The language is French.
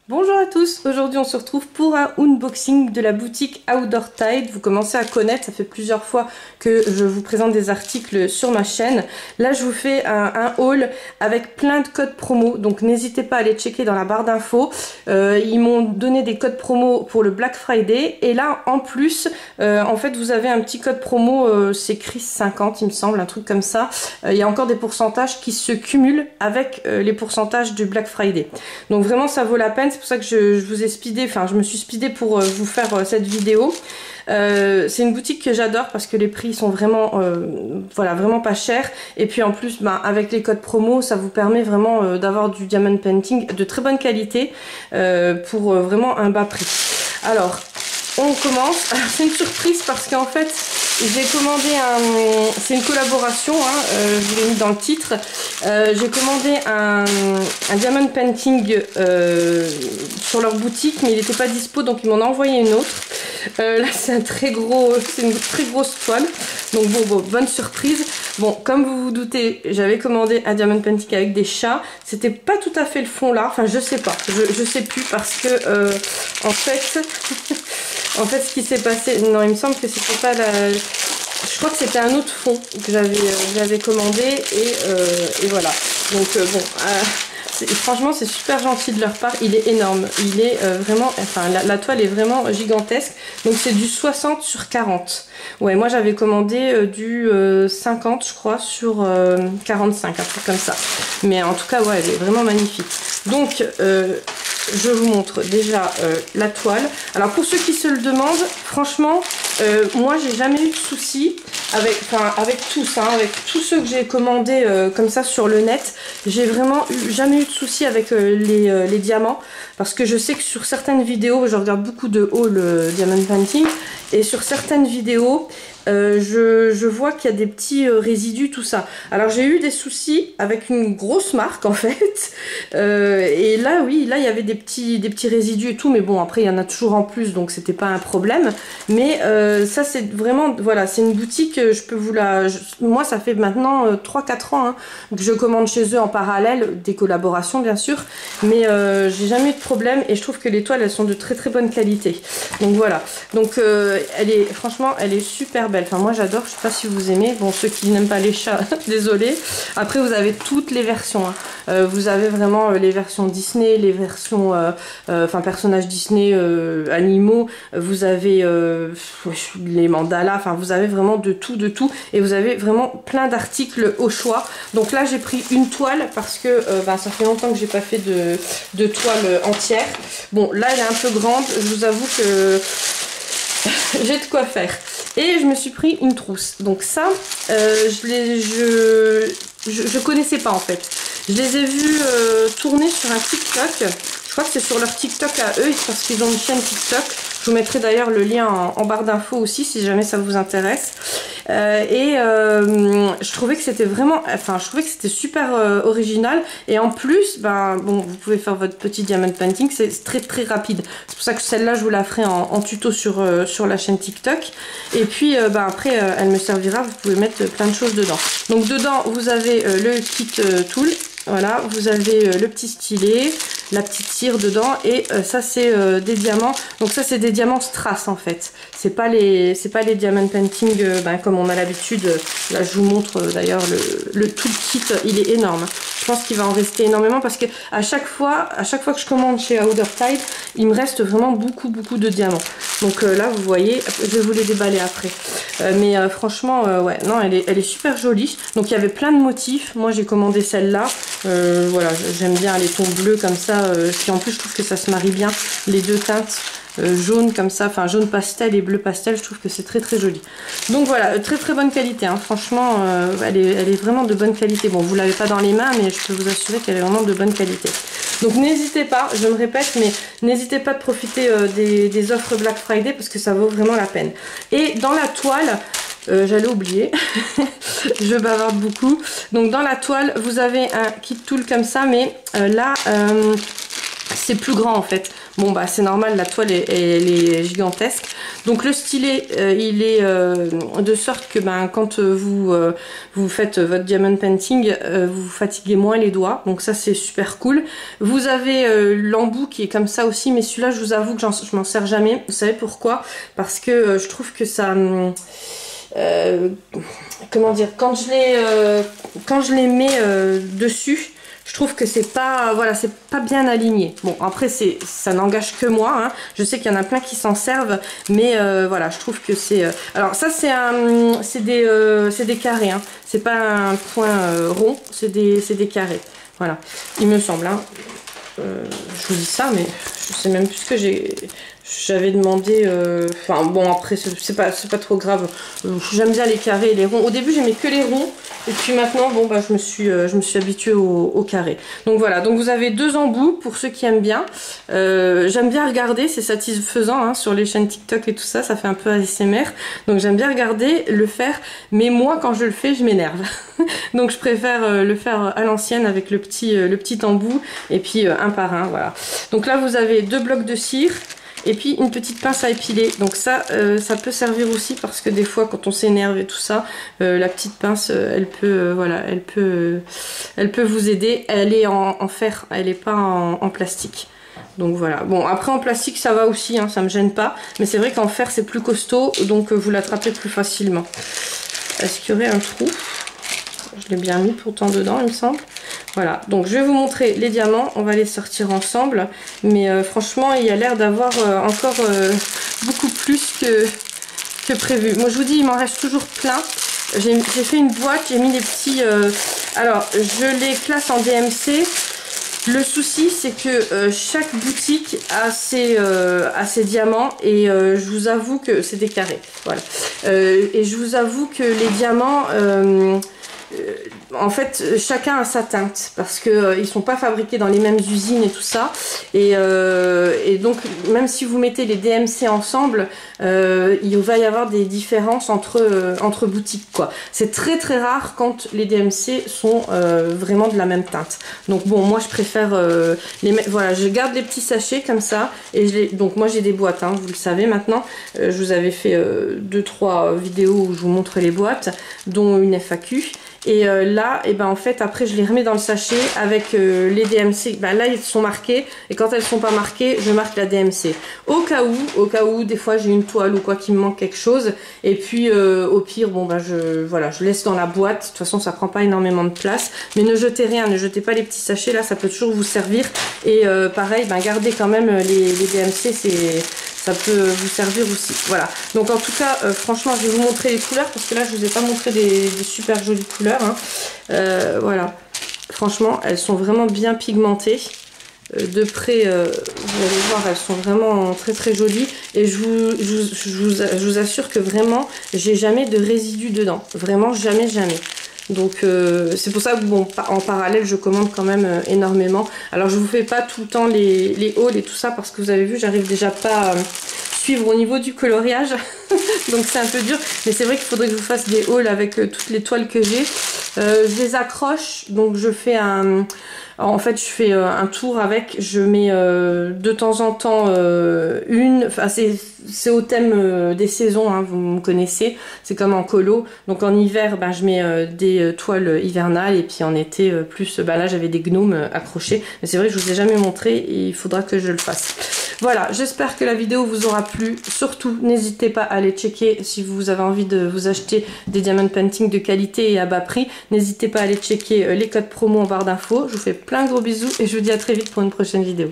Bonjour à tous, aujourd'hui on se retrouve pour un unboxing de la boutique Outdoor Tide. Vous commencez à connaître, ça fait plusieurs fois que je vous présente des articles sur ma chaîne. Là je vous fais un haul avec plein de codes promo, donc n'hésitez pas à aller checker dans la barre d'infos. Ils m'ont donné des codes promo pour le Black Friday et là en plus en fait vous avez un petit code promo, c'est Chris50 il me semble, un truc comme ça. Il y a encore des pourcentages qui se cumulent avec les pourcentages du Black Friday. Donc vraiment ça vaut la peine. C'est pour ça que je vous ai speedé, enfin je me suis speedé pour vous faire cette vidéo. C'est une boutique que j'adore parce que les prix sont vraiment, voilà, vraiment pas chers. Et puis en plus, avec les codes promo, ça vous permet vraiment d'avoir du diamond painting de très bonne qualité pour vraiment un bas prix. Alors, on commence. C'est une surprise parce qu'en fait, j'ai commandé c'est une collaboration, hein, je vous l'ai mis dans le titre. J'ai commandé un diamond painting sur leur boutique, mais il n'était pas dispo, donc ils m'en ont envoyé une autre. Là, c'est une très grosse toile. Donc bon, bonne surprise. Bon, comme vous vous doutez, j'avais commandé un diamond painting avec des chats. C'était pas tout à fait le fond là. Enfin, je sais pas. Je sais plus parce que en fait. En fait, ce qui s'est passé, non, il me semble que c'était pas la... Je crois que c'était un autre fond que j'avais commandé et voilà. Donc bon, franchement, c'est super gentil de leur part. Il est énorme. Il est vraiment, enfin, la toile est vraiment gigantesque. Donc c'est du 60 sur 40. Ouais, moi j'avais commandé du 50, je crois, sur 45, un truc comme ça. Mais en tout cas, ouais, elle est vraiment magnifique. Donc je vous montre déjà la toile. Alors pour ceux qui se le demandent, franchement, moi j'ai jamais eu de soucis avec tous, hein, avec tous ceux que j'ai commandés comme ça sur le net. J'ai vraiment jamais eu de soucis avec les diamants. Parce que je sais que sur certaines vidéos, je regarde beaucoup de haul diamond painting. Et sur certaines vidéos, je vois qu'il y a des petits résidus, tout ça. Alors j'ai eu des soucis avec une grosse marque en fait. Et là oui, là il y avait des petits résidus et tout. Mais bon, après il y en a toujours en plus, donc c'était pas un problème. Mais ça c'est vraiment, voilà, c'est une boutique, je peux vous la... moi ça fait maintenant 3-4 ans hein, que je commande chez eux en parallèle, des collaborations bien sûr. Mais j'ai jamais eu de problème et je trouve que les toiles elles sont de très bonne qualité. Donc voilà, donc franchement elle est super belle. Enfin moi j'adore, je sais pas si vous aimez. Bon, ceux qui n'aiment pas les chats, désolé. Après vous avez toutes les versions hein. Vous avez vraiment les versions Disney, les versions enfin personnages Disney, animaux. Vous avez les mandalas. Enfin vous avez vraiment de tout et vous avez vraiment plein d'articles au choix. Donc là j'ai pris une toile parce que ça fait longtemps que j'ai pas fait de toile entière. Bon là elle est un peu grande, je vous avoue que j'ai de quoi faire. Et je me suis pris une trousse. Donc ça, je connaissais pas en fait. Je les ai vus tourner sur un TikTok. Je crois que c'est sur leur TikTok à eux, parce qu'ils ont une chaîne TikTok. Je vous mettrai d'ailleurs le lien en barre d'infos aussi, si jamais ça vous intéresse. Je trouvais que c'était vraiment, enfin, je trouvais que c'était super original. Et en plus, bon, vous pouvez faire votre petit diamond painting, c'est très rapide. C'est pour ça que celle-là, je vous la ferai en tuto sur la chaîne TikTok. Et puis, après, elle me servira. Vous pouvez mettre plein de choses dedans. Donc dedans, vous avez le kit tool. Voilà, vous avez le petit stylet, la petite cire dedans et ça c'est des diamants. Donc ça c'est des diamants strass en fait. C'est pas les diamond painting comme on a l'habitude. Là je vous montre d'ailleurs le tout kit, il est énorme. Je pense qu'il va en rester énormément parce que à chaque fois que je commande chez Outdoor Tide, il me reste vraiment beaucoup de diamants. Donc là vous voyez, je vais vous les déballer après. Mais franchement ouais, non, elle est super jolie. Donc il y avait plein de motifs. Moi j'ai commandé celle-là. Voilà, j'aime bien les tons bleus comme ça. Puis en plus je trouve que ça se marie bien les deux teintes. Jaune comme ça, enfin jaune pastel et bleu pastel, je trouve que c'est très joli. Donc voilà, très bonne qualité hein. Franchement elle est vraiment de bonne qualité. Bon, vous l'avez pas dans les mains, mais je peux vous assurer qu'elle est vraiment de bonne qualité. Donc n'hésitez pas, je me répète, mais n'hésitez pas de profiter des offres Black Friday parce que ça vaut vraiment la peine. Et dans la toile, j'allais oublier, je bavarde beaucoup. Donc dans la toile, vous avez un kit tool comme ça, mais là... c'est plus grand en fait. Bon bah c'est normal, la toile elle est gigantesque. Donc le stylet il est de sorte que ben, quand vous faites votre diamond painting, vous fatiguez moins les doigts. Donc ça c'est super cool. Vous avez l'embout qui est comme ça aussi, mais celui-là je vous avoue que je m'en sers jamais. Vous savez pourquoi? Parce que je trouve que ça... comment dire, quand je les mets dessus, je trouve que c'est pas, voilà, c'est pas bien aligné. Bon, après, ça n'engage que moi, hein. Je sais qu'il y en a plein qui s'en servent, mais voilà, je trouve que c'est... alors ça, c'est des carrés, hein. C'est pas un point rond, c'est des carrés. Voilà, il me semble, hein. Je vous dis ça, mais je sais même plus ce que j'avais demandé. Enfin bon, après c'est pas trop grave. J'aime bien les carrés et les ronds. Au début j'aimais que les ronds, et puis maintenant bon bah je me suis habituée au carré. Donc voilà, donc vous avez 2 embouts pour ceux qui aiment bien. J'aime bien regarder, c'est satisfaisant hein, sur les chaînes TikTok et tout ça, ça fait un peu ASMR. Donc j'aime bien regarder, le faire, mais moi quand je le fais je m'énerve. Donc je préfère le faire à l'ancienne avec le petit embout et puis un par un, voilà. Donc là vous avez 2 blocs de cire et puis une petite pince à épiler. Donc ça peut servir aussi parce que des fois quand on s'énerve et tout ça, la petite pince elle peut voilà, elle peut vous aider. Elle est en fer, elle n'est pas en plastique. Donc voilà, bon après en plastique ça va aussi, hein, ça me gêne pas, mais c'est vrai qu'en fer c'est plus costaud, donc vous l'attrapez plus facilement. Est-ce qu'il y aurait un trou? Je l'ai bien mis pourtant dedans, il me semble. Voilà, donc je vais vous montrer les diamants, on va les sortir ensemble. Mais franchement, il y a l'air d'avoir encore beaucoup plus que prévu. Moi, je vous dis, il m'en reste toujours plein. J'ai fait une boîte, j'ai mis des petits... alors, je les classe en DMC. Le souci, c'est que chaque boutique a ses diamants et je vous avoue que c'est des carrés. Voilà. Et je vous avoue que les diamants... en fait chacun a sa teinte parce que ils sont pas fabriqués dans les mêmes usines et tout ça et donc même si vous mettez les DMC ensemble il va y avoir des différences entre boutiques quoi. C'est très très rare quand les DMC sont vraiment de la même teinte. Donc bon moi je préfère voilà, je garde les petits sachets comme ça et donc moi j'ai des boîtes hein, vous le savez maintenant. Je vous avais fait 2-3 vidéos où je vous montre les boîtes dont une FAQ. Et là, et ben en fait, après je les remets dans le sachet avec les DMC. Ben là, ils sont marqués. Et quand elles sont pas marquées, je marque la DMC. Au cas où, des fois j'ai une toile ou quoi qui me manque quelque chose. Et puis au pire, bon ben voilà, je laisse dans la boîte. De toute façon, ça prend pas énormément de place. Mais ne jetez rien, ne jetez pas les petits sachets. Là, ça peut toujours vous servir. Et pareil, ben gardez quand même les DMC. Ça peut vous servir aussi. Voilà. Donc en tout cas, franchement, je vais vous montrer les couleurs parce que là, je vous ai pas montré des super jolies couleurs. Hein. Voilà. Franchement, elles sont vraiment bien pigmentées. De près, vous allez voir, elles sont vraiment très très jolies. Et je vous assure que vraiment, j'ai jamais de résidus dedans. Vraiment, jamais, jamais. Donc c'est pour ça que bon, en parallèle je commande quand même énormément. Alors je vous fais pas tout le temps les hauls et tout ça parce que vous avez vu j'arrive déjà pas à suivre au niveau du coloriage. Donc c'est un peu dur, mais c'est vrai qu'il faudrait que je vous fasse des hauls avec toutes les toiles que j'ai. Je les accroche, donc je fais en fait je fais un tour avec, je mets de temps en temps enfin c'est au thème des saisons, hein, vous me connaissez, c'est comme en colo. Donc en hiver ben, je mets des toiles hivernales et puis en été plus, ben, là j'avais des gnomes accrochés, mais c'est vrai que je vous ai jamais montré et il faudra que je le fasse. Voilà, j'espère que la vidéo vous aura plu. Surtout, n'hésitez pas à aller checker si vous avez envie de vous acheter des diamond painting de qualité et à bas prix. N'hésitez pas à aller checker les codes promo en barre d'infos. Je vous fais plein de gros bisous et je vous dis à très vite pour une prochaine vidéo.